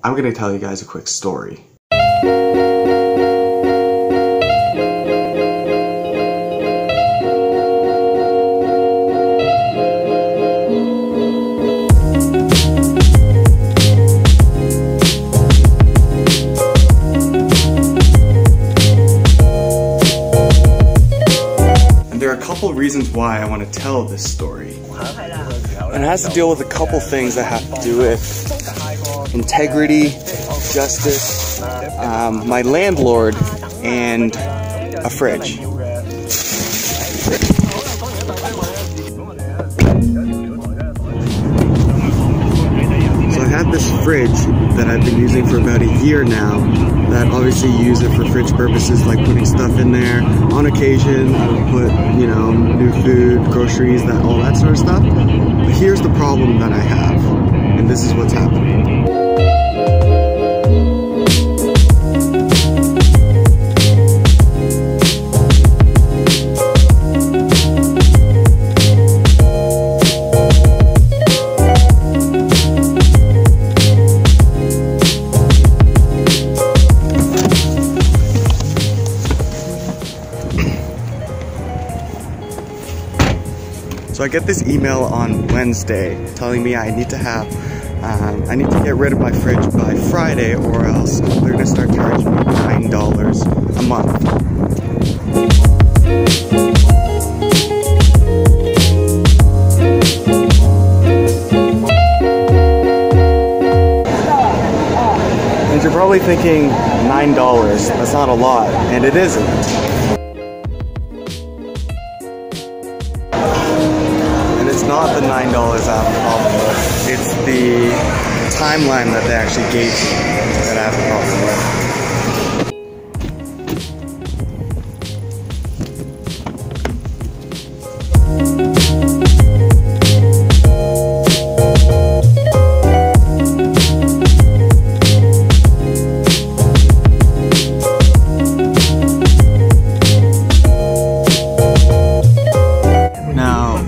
I'm gonna tell you guys a quick story. There are a couple reasons why I want to tell this story. And it has to deal with a couple things that have to do with integrity, justice, my landlord, and a fridge. So I have this fridge that I've been using for about a year now, that obviously use it for fridge purposes, like putting stuff in there. On occasion, I would put, you know, new food, groceries, all that sort of stuff. But here's the problem that I have, and this is what's happening. So I get this email on Wednesday telling me I need to get rid of my fridge by Friday, or else they're gonna start charging me $9 a month. And you're probably thinking $9, that's not a lot, and it isn't. It's not the $9 I have a problem with. It's the timeline that they actually gave me that I have a problem with.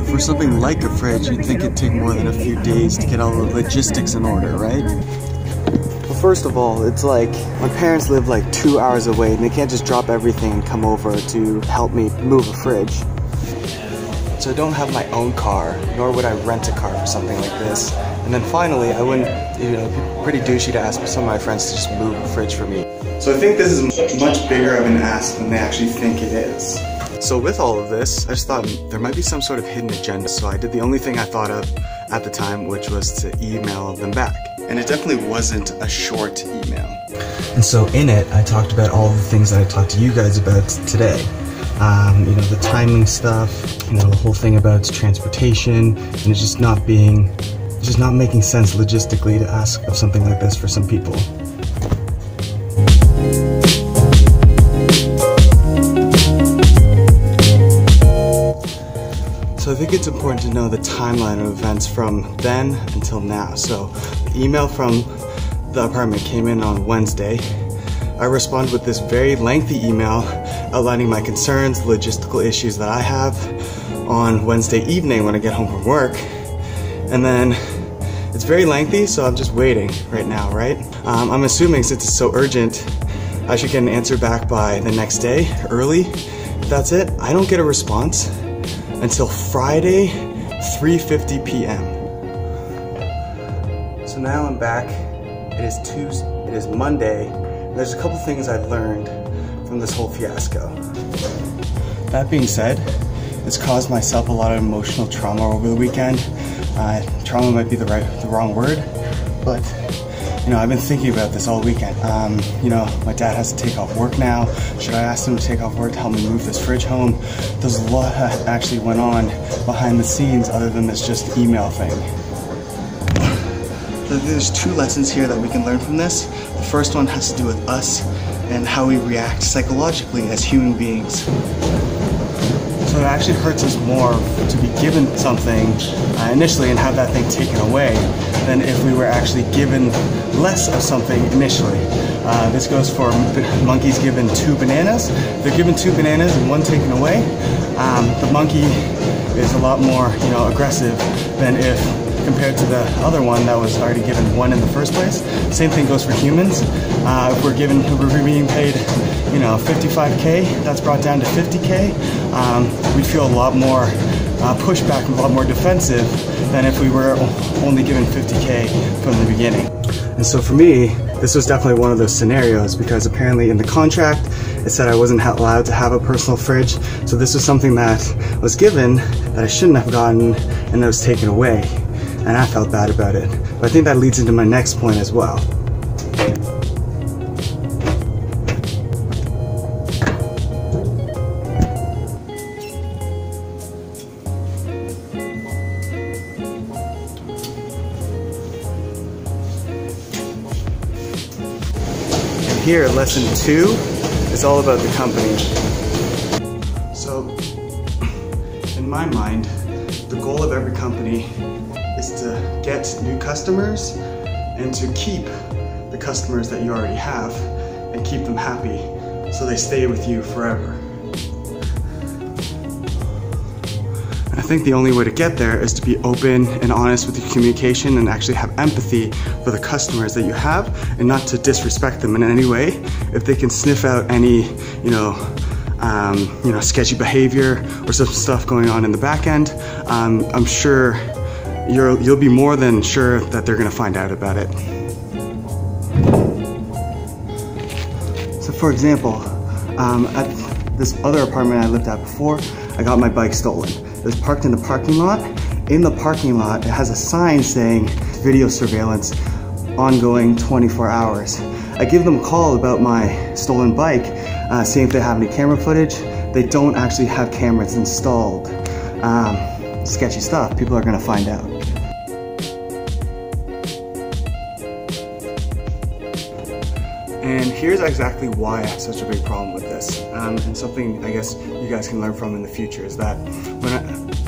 For something like a fridge, you'd think it'd take more than a few days to get all the logistics in order, right? Well, first of all, it's like my parents live like 2 hours away and they can't just drop everything and come over to help me move a fridge. So I don't have my own car, nor would I rent a car for something like this. And then finally, I wouldn't, you know, it'd be pretty douchey to ask some of my friends to just move a fridge for me. So I think this is much bigger of an ask than they actually think it is. So with all of this, I just thought there might be some sort of hidden agenda, so I did the only thing I thought of at the time, which was to email them back. And it definitely wasn't a short email. And so in it, I talked about all the things that I talked to you guys about today. You know, the timing stuff, you know, the whole thing about transportation, and it's just not making sense logistically to ask of something like this for some people. So I think it's important to know the timeline of events from then until now. So the email from the apartment came in on Wednesday. I responded with this very lengthy email outlining my concerns, logistical issues that I have on Wednesday evening when I get home from work. And then it's very lengthy, so I'm just waiting right now, right? I'm assuming since it's so urgent, I should get an answer back by the next day, early. If that's it, I don't get a response until Friday, 3:50 p.m. So now I'm back. It is Monday. And there's a couple things I've learned from this whole fiasco. That being said, it's caused myself a lot of emotional trauma over the weekend. Trauma might be the wrong word, but you know, I've been thinking about this all weekend. You know, my dad has to take off work now. Should I ask him to take off work to help me move this fridge home? There's a lot that actually went on behind the scenes other than this just email thing. There's two lessons here that we can learn from this. The first one has to do with us and how we react psychologically as human beings. So it actually hurts us more to be given something initially and have that thing taken away than if we were actually given less of something initially. This goes for monkeys given 2 bananas. If they're given 2 bananas and 1 taken away, the monkey is a lot more, you know, aggressive than if compared to the other one that was already given 1 in the first place. Same thing goes for humans. If we're being paid, you know, 55K, that's brought down to 50K, we'd feel a lot more pushback and a lot more defensive than if we were only given 50K from the beginning. And so for me, this was definitely one of those scenarios, because apparently in the contract it said I wasn't allowed to have a personal fridge. So this was something that was given that I shouldn't have gotten, and that was taken away. And I felt bad about it. But I think that leads into my next point as well. Here, lesson 2 is all about the company. So, in my mind, the goal of every company is to get new customers and to keep the customers that you already have and keep them happy so they stay with you forever. I think the only way to get there is to be open and honest with your communication and actually have empathy for the customers that you have, and not to disrespect them in any way. If they can sniff out any, sketchy behavior or some stuff going on in the back end, I'm sure you'll be more than sure that they're gonna find out about it. So for example, at this other apartment I lived at before, I got my bike stolen. It was parked in the parking lot. In the parking lot, it has a sign saying video surveillance ongoing 24 hours. I give them a call about my stolen bike, seeing if they have any camera footage. They don't actually have cameras installed. Sketchy stuff, people are gonna find out. And here's exactly why I have such a big problem with this, and something I guess you guys can learn from in the future is that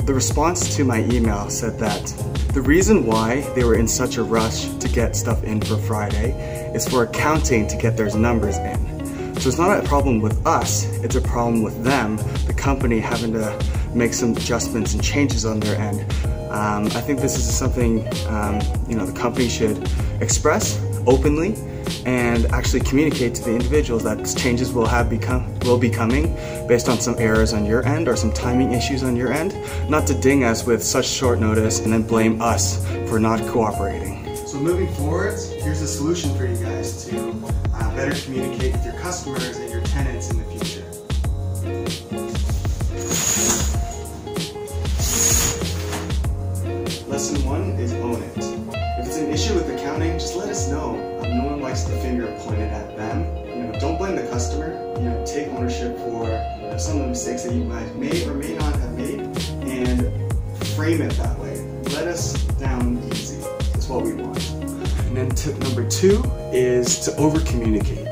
the response to my email said that the reason why they were in such a rush to get stuff in for Friday is for accounting to get their numbers in. So it's not a problem with us, it's a problem with them, the company, having to make some adjustments and changes on their end. I think this is something the company should express openly and actually communicate to the individuals that changes will be coming based on some errors on your end or some timing issues on your end, not to ding us with such short notice and then blame us for not cooperating. So moving forward, here's a solution for you guys to better communicate with your customers and your tenants in the future. Lesson 1 is own it. If it's an issue with accounting, just let us know. No one likes the finger pointed at them. Don't blame the customer. Take ownership for some of the mistakes that you guys may or may not have made, and frame it that way. Let us down easy. That's what we want. And then tip number 2 is to over communicate.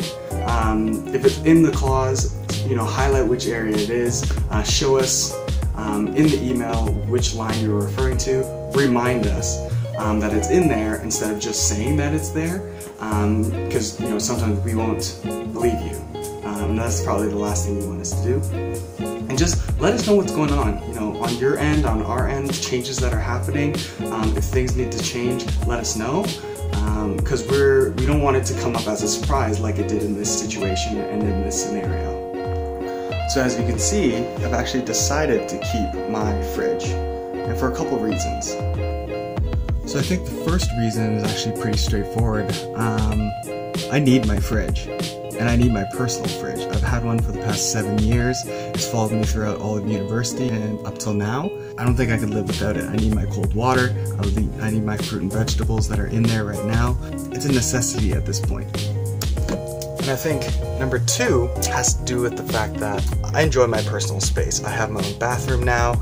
If it's in the clause, highlight which area it is. Show us in the email which line you're referring to. Remind us that it's in there instead of just saying that it's there, because sometimes we won't believe you, and that's probably the last thing you want us to do. And just let us know what's going on, on your end, on our end, changes that are happening. If things need to change, let us know, because we don't want it to come up as a surprise like it did in this situation and in this scenario. So as you can see, I've actually decided to keep my fridge, and for a couple of reasons. So I think the first reason is actually pretty straightforward. I need my fridge, and I need my personal fridge. I've had one for the past 7 years. It's followed me throughout all of university and up till now. I don't think I could live without it. I need my cold water. I need my fruit and vegetables that are in there right now. It's a necessity at this point. And I think number 2 has to do with the fact that I enjoy my personal space. I have my own bathroom now.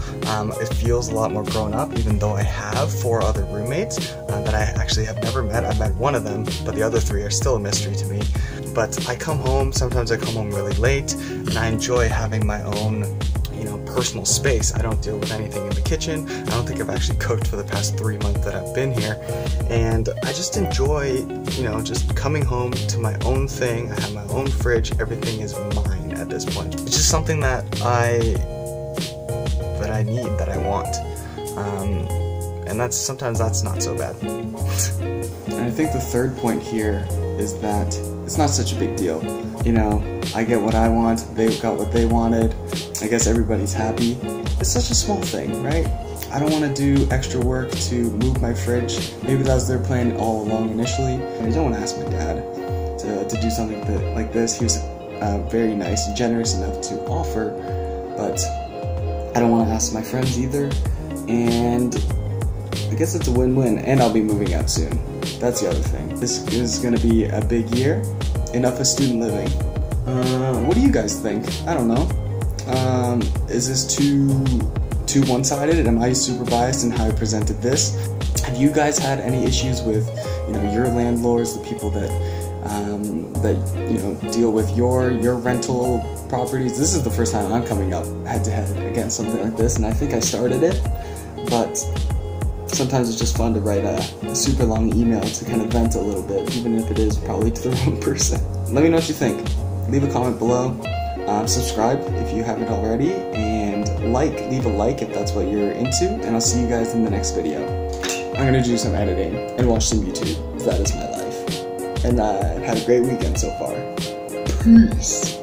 It feels a lot more grown up, even though I have 4 other roommates that I actually have never met. I've met one of them, but the other 3 are still a mystery to me. But I come home, sometimes I come home really late, and I enjoy having my own personal space. I don't deal with anything in the kitchen. I don't think I've actually cooked for the past 3 months that I've been here. And I just enjoy, just coming home to my own thing. I have my own fridge. Everything is mine at this point. It's just something that I need, that I want. and sometimes that's not so bad. And I think the third point here is that it's not such a big deal. You know, I get what I want, they got what they wanted, I guess everybody's happy. It's such a small thing, right? I don't want to do extra work to move my fridge. Maybe that was their plan all along initially. I don't want to ask my dad to do something like this. He was very nice and generous enough to offer, but I don't want to ask my friends either. And I guess it's a win-win, and I'll be moving out soon. That's the other thing. This is going to be a big year. Enough of student living. What do you guys think? I don't know. Is this too one-sided? Am I super biased in how I presented this? Have you guys had any issues with, you know, your landlords, the people that you know, deal with your rental properties? This is the first time I'm coming up head-to-head against something like this, and I think I started it, but sometimes it's just fun to write a super long email to kind of vent a little bit, even if it is probably to the wrong person. Let me know what you think. Leave a comment below. Subscribe if you haven't already, and leave a like if that's what you're into, and I'll see you guys in the next video. I'm gonna do some editing and watch some YouTube, because that is my life. And I've had a great weekend so far. Peace.